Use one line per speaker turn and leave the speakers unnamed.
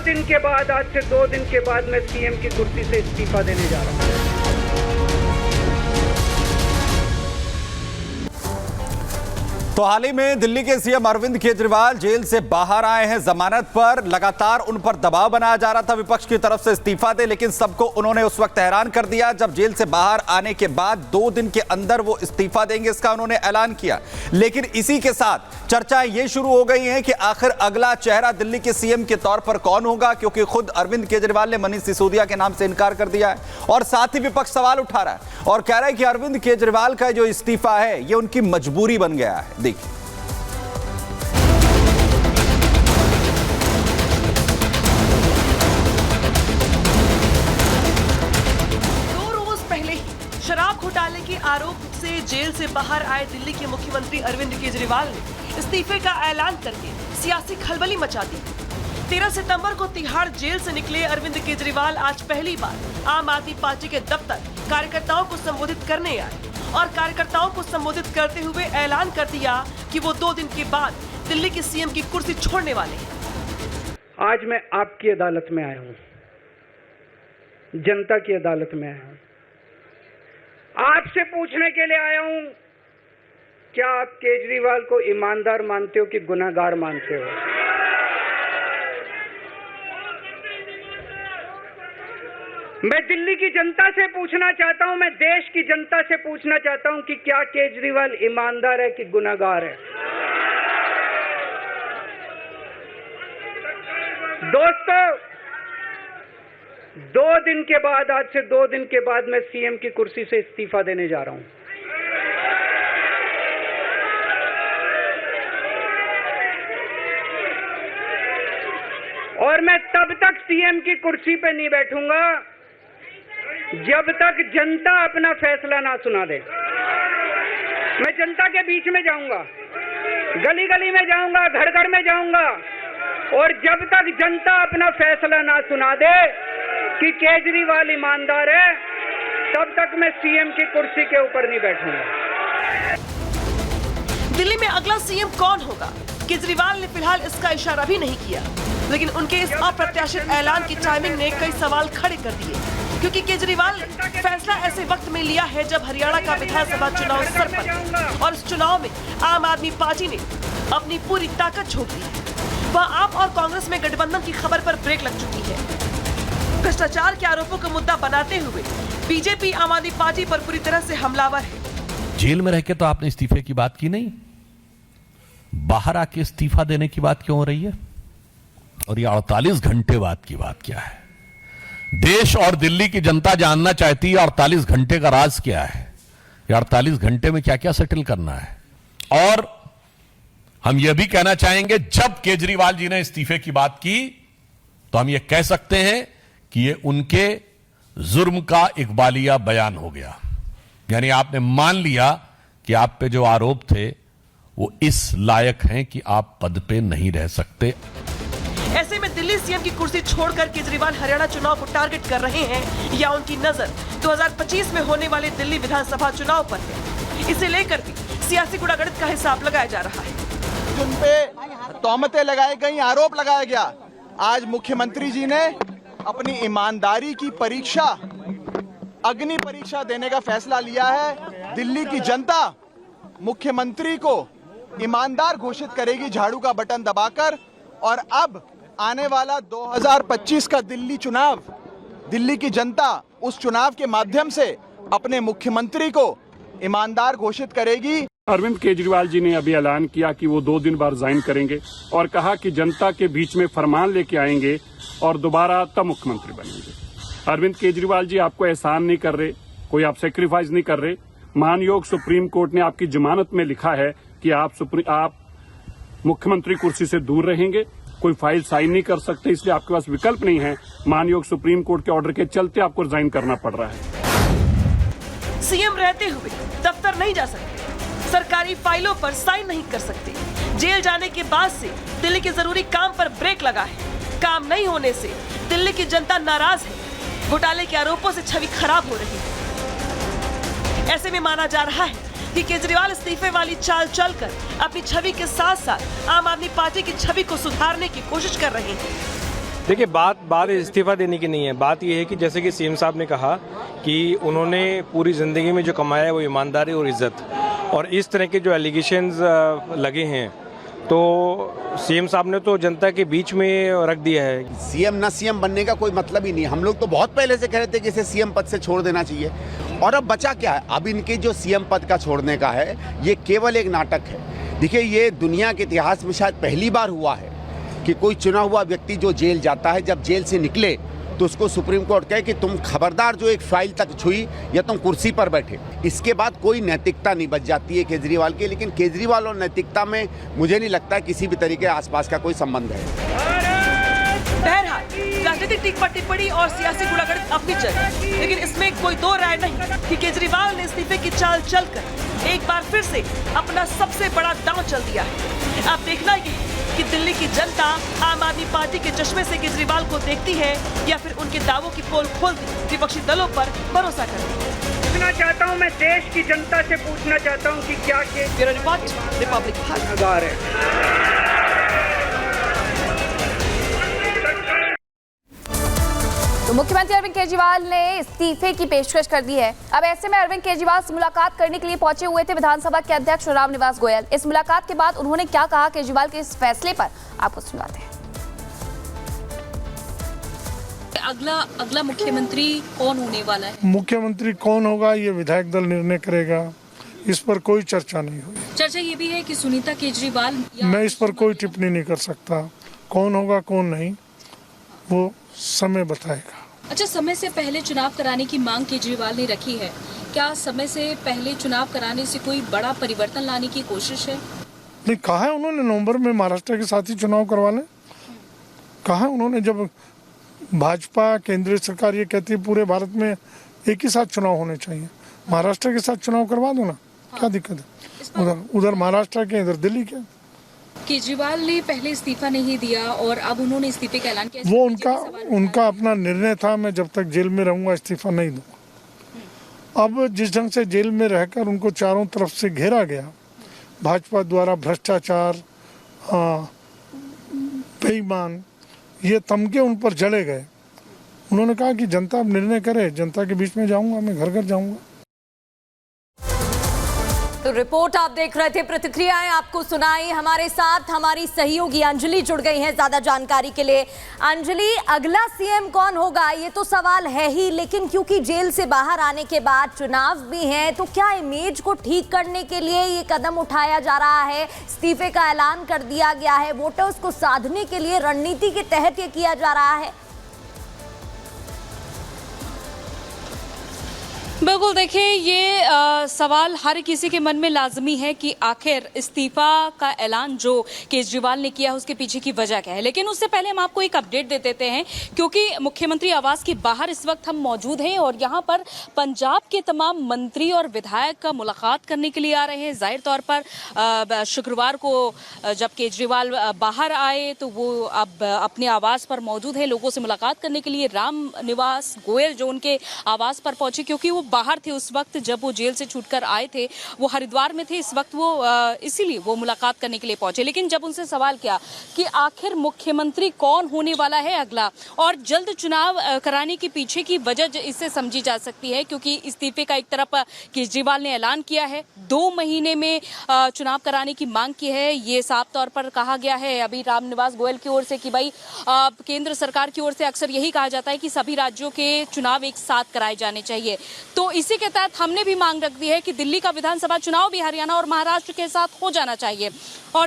दिन के बाद, आज से 2 दिन के बाद मैं सीएम की कुर्सी से इस्तीफा देने जा रहा हूं।
तो हाल ही में दिल्ली के सीएम अरविंद केजरीवाल जेल से बाहर आए हैं जमानत पर। लगातार उन पर दबाव बनाया जा रहा था विपक्ष की तरफ से इस्तीफा दे, लेकिन सबको उन्होंने उस वक्त हैरान कर दिया जब जेल से बाहर आने के बाद 2 दिन के अंदर वो इस्तीफा देंगे, इसका उन्होंने ऐलान किया। लेकिन इसी के साथ चर्चाएं ये शुरू हो गई हैं कि आखिर अगला चेहरा दिल्ली के सीएम के तौर पर कौन होगा, क्योंकि खुद अरविंद केजरीवाल ने मनीष सिसोदिया के नाम से इनकार कर दिया है और साथ ही विपक्ष सवाल उठा रहा है और कह रहा है कि अरविंद केजरीवाल का जो इस्तीफा है ये उनकी मजबूरी बन गया है। देखिए,
शराब घोटाले के आरोप से जेल से बाहर आए दिल्ली के मुख्यमंत्री अरविंद केजरीवाल ने इस्तीफे का ऐलान करके सियासी खलबली मचा दी। 13 सितंबर को तिहाड़ जेल से निकले अरविंद केजरीवाल आज पहली बार आम आदमी पार्टी के दफ्तर कार्यकर्ताओं को संबोधित करने आए और कार्यकर्ताओं को संबोधित करते हुए ऐलान कर दिया कि वो 2 दिन के बाद दिल्ली के सीएम की कुर्सी छोड़ने वाले हैं।
आज मैं आपकी अदालत में आया हूँ, जनता की अदालत में आया हूँ। आपसे पूछने के लिए आया हूं, क्या आप केजरीवाल को ईमानदार मानते हो कि गुनहगार मानते हो? मैं दिल्ली की जनता से पूछना चाहता हूं, मैं देश की जनता से पूछना चाहता हूं कि क्या केजरीवाल ईमानदार है कि गुनहगार है? दोस्तों, 2 दिन के बाद, आज से 2 दिन के बाद मैं सीएम की कुर्सी से इस्तीफा देने जा रहा हूं। और मैं तब तक सीएम की कुर्सी पे नहीं बैठूंगा जब तक जनता अपना फैसला ना सुना दे। मैं जनता के बीच में जाऊंगा, गली गली में जाऊंगा, घर घर में जाऊंगा, और जब तक जनता अपना फैसला ना सुना दे कि केजरीवाल ईमानदार है, तब तक मैं सीएम की कुर्सी के ऊपर नहीं बैठूंगा।
दिल्ली में अगला सीएम कौन होगा, केजरीवाल ने फिलहाल इसका इशारा भी नहीं किया, लेकिन उनके इस अप्रत्याशित ऐलान की टाइमिंग ने कई सवाल खड़े कर दिए, क्योंकि केजरीवाल ने फैसला ऐसे वक्त में लिया है जब हरियाणा का विधानसभा चुनाव सर पर है और इस चुनाव में आम आदमी पार्टी ने अपनी पूरी ताकत झोंक दी है। वह आप और कांग्रेस में गठबंधन की खबर पर ब्रेक लग चुकी है। भ्रष्टाचार के आरोपों को मुद्दा बनाते हुए बीजेपी आम आदमी पार्टी पर पूरी तरह से हमलावर है।
जेल में रह के तो आपने इस्तीफे की बात की नहीं, बाहर आके इस्तीफा देने की बात क्यों हो रही है? और ये 48 घंटे बाद की बात क्या है? देश और दिल्ली की जनता जानना चाहती है 48 घंटे का राज क्या है, ये 48 घंटे में क्या क्या सेटल करना है। और हम यह भी कहना चाहेंगे, जब केजरीवाल जी ने इस्तीफे की बात की तो हम यह कह सकते हैं कि यह उनके जुर्म का इकबालिया बयान हो गया, यानी आपने मान लिया कि आप पे जो आरोप थे वो इस लायक हैं कि आप पद पे नहीं रह सकते।
ऐसे में दिल्ली सीएम की कुर्सी छोड़कर केजरीवाल हरियाणा चुनाव को टारगेट कर रहे हैं या उनकी नजर 2025 में होने वाले दिल्ली विधानसभा चुनाव पर है, इसे लेकर भी सियासी गुड़ागड़ित का हिसाब लगाया जा रहा है।
जिन पे तोहमतें लगाई गई, आरोप लगाया गया, आज मुख्यमंत्री जी ने अपनी ईमानदारी की परीक्षा, अग्नि परीक्षा देने का फैसला लिया है। दिल्ली की जनता मुख्यमंत्री को ईमानदार घोषित करेगी झाड़ू का बटन दबाकर, और अब आने वाला 2025 का दिल्ली चुनाव, दिल्ली की जनता उस चुनाव के माध्यम से अपने मुख्यमंत्री को ईमानदार घोषित करेगी।
अरविंद केजरीवाल जी ने अभी ऐलान किया कि वो 2 दिन बाद रिजाइन करेंगे और कहा कि जनता के बीच में फरमान लेके आएंगे और दोबारा तब मुख्यमंत्री बनेंगे। अरविंद केजरीवाल जी आपको एहसान नहीं कर रहे, कोई आप सेक्रीफाइस नहीं कर रहे। मानयोग सुप्रीम कोर्ट ने आपकी जमानत में लिखा है कि आप मुख्यमंत्री कुर्सी से दूर रहेंगे, कोई फाइल साइन नहीं कर सकते, इसलिए आपके पास विकल्प नहीं है। मानयोग सुप्रीम कोर्ट के ऑर्डर के चलते आपको रिजाइन करना पड़ रहा है।
सीएम रहते हुए दफ्तर नहीं जा सकते, सरकारी फाइलों पर साइन नहीं कर सकते। जेल जाने के बाद से दिल्ली के जरूरी काम पर ब्रेक लगा है। काम नहीं होने से दिल्ली की जनता नाराज है। घोटाले के आरोपों से छवि खराब हो रही है। ऐसे में माना जा रहा है कि केजरीवाल इस्तीफे वाली चाल चलकर अपनी छवि के साथ साथ आम आदमी पार्टी की छवि को सुधारने की कोशिश कर रहे हैं।
देखिए बात इस्तीफा देने की नहीं है। बात यह है कि जैसे कि सीएम साहब ने कहा कि उन्होंने पूरी ज़िंदगी में जो कमाया है वो ईमानदारी और इज्जत, और इस तरह के जो एलिगेशंस लगे हैं तो सीएम साहब ने तो जनता के बीच में रख दिया है।
सीएम ना सीएम बनने का कोई मतलब ही नहीं। हम लोग तो बहुत पहले से कह रहे थे कि इसे सीएम पद से छोड़ देना चाहिए, और अब बचा क्या है? अब इनके जो सीएम पद का छोड़ने का है ये केवल एक नाटक है। देखिए, ये दुनिया के इतिहास में शायद पहली बार हुआ है कि कोई चुना हुआ व्यक्ति जो जेल जाता है, जब जेल से निकले तो उसको सुप्रीम कोर्ट कहे कि तुम खबरदार जो एक फाइल तक छुई या तुम कुर्सी पर बैठे। इसके बाद कोई नैतिकता नहीं बच जाती है केजरीवाल की। लेकिन केजरीवाल और नैतिकता में मुझे नहीं लगता किसी भी तरीके आसपास का कोई संबंध है।
बहरहाल राजनीतिक टिप्पणी और सियासी गुणागणित अपनी जगह, लेकिन इसमें कोई दो राय नहीं कि केजरीवाल ने इस्तीफे की चाल चलकर एक बार फिर से अपना सबसे बड़ा दांव चल दिया है। अब देखना ये कि दिल्ली की जनता आम आदमी पार्टी के चश्मे से केजरीवाल को देखती है या फिर उनके दावों की पोल खोलती विपक्षी दलों पर भरोसा करती है।
पूछना चाहता हूं, मैं देश की जनता से पूछना चाहता हूं कि क्या
ब्यूरो रिपोर्ट, रिपब्लिक
आधार है।
तो मुख्यमंत्री अरविंद केजरीवाल ने इस्तीफे की पेशकश कर दी है। अब ऐसे में अरविंद केजरीवाल से मुलाकात करने के लिए पहुंचे हुए थे विधानसभा के अध्यक्ष रामनिवास गोयल। इस मुलाकात के बाद उन्होंने क्या कहा केजरीवाल के इस फैसले पर, आपको सुनाते हैं।
अगला मुख्यमंत्री कौन होने वाला है?
मुख्यमंत्री कौन होगा ये विधायक दल निर्णय करेगा, इस पर कोई चर्चा नहीं हुई।
चर्चा ये भी है कि सुनीता केजरीवाल,
मैं इस पर कोई टिप्पणी नहीं कर सकता। कौन होगा कौन नहीं वो समय बताएगा।
अच्छा, समय से पहले चुनाव कराने की मांग केजरीवाल ने रखी है। क्या समय से पहले चुनाव कराने से कोई बड़ा परिवर्तन लाने की कोशिश है?
नहीं, कहा है उन्होंने नवंबर में महाराष्ट्र के साथ ही चुनाव करवा लें। कहा उन्होंने, जब भाजपा केंद्रीय सरकार ये कहती है पूरे भारत में एक ही साथ चुनाव होने चाहिए, महाराष्ट्र के साथ चुनाव करवा दो ना। क्या दिक्कत है? उधर महाराष्ट्र के, इधर दिल्ली के।
केजरीवाल ने पहले इस्तीफा नहीं दिया और अब उन्होंने इस्तीफे का ऐलान किया।
वो उनका अपना निर्णय था। मैं जब तक जेल में रहूंगा इस्तीफा नहीं दूंगा। अब जिस ढंग से जेल में रहकर उनको चारों तरफ से घेरा गया भाजपा द्वारा, भ्रष्टाचार, बेईमान, ये तमके उन पर जड़े गए। उन्होंने कहा कि जनता अब निर्णय करे, जनता के बीच में जाऊंगा, मैं घर घर जाऊंगा।
तो रिपोर्ट आप देख रहे थे, प्रतिक्रियाएं आपको सुनाई। हमारे साथ हमारी सहयोगी अंजलि जुड़ गई हैं ज्यादा जानकारी के लिए। अंजलि, अगला सीएम कौन होगा ये तो सवाल है ही, लेकिन क्योंकि जेल से बाहर आने के बाद चुनाव भी है, तो क्या इमेज को ठीक करने के लिए ये कदम उठाया जा रहा है? इस्तीफे का ऐलान कर दिया गया है, वोटर्स को साधने के लिए रणनीति के तहत ये किया जा रहा है।
बिल्कुल, देखिए ये सवाल हर किसी के मन में लाजमी है कि आखिर इस्तीफा का ऐलान जो केजरीवाल ने किया उसके पीछे की वजह क्या है। लेकिन उससे पहले हम आपको एक अपडेट दे देते हैं, क्योंकि मुख्यमंत्री आवास के बाहर इस वक्त हम मौजूद हैं और यहाँ पर पंजाब के तमाम मंत्री और विधायक का मुलाकात करने के लिए आ रहे हैं। जाहिर तौर पर शुक्रवार को जब केजरीवाल बाहर आए तो वो अब अपने आवास पर मौजूद है लोगों से मुलाकात करने के लिए। रामनिवास गोयल जो उनके आवास पर पहुंचे, क्योंकि वो बाहर थे उस वक्त जब वो जेल से छूटकर आए थे, वो हरिद्वार में थे इस वक्त, वो इसीलिए वो मुलाकात करने के लिए पहुंचे। लेकिन जब उनसे सवाल किया कि आखिर मुख्यमंत्री कौन होने वाला है अगला, और जल्द चुनाव कराने के पीछे की वजह इससे समझी जा सकती है, क्योंकि इस्तीफे का एक तरफ केजरीवाल ने ऐलान किया है, 2 महीने में चुनाव कराने की मांग की है। ये साफ तौर पर कहा गया है अभी रामनिवास गोयल की ओर से कि भाई केंद्र सरकार की ओर से अक्सर यही कहा जाता है कि सभी राज्यों के चुनाव एक साथ कराए जाने चाहिए। तो इसी के तहत हमने भी मांग रख दी है कि दिल्ली का विधानसभा चुनाव भी हरियाणा और महाराष्ट्र के साथ हो जाना चाहिए। और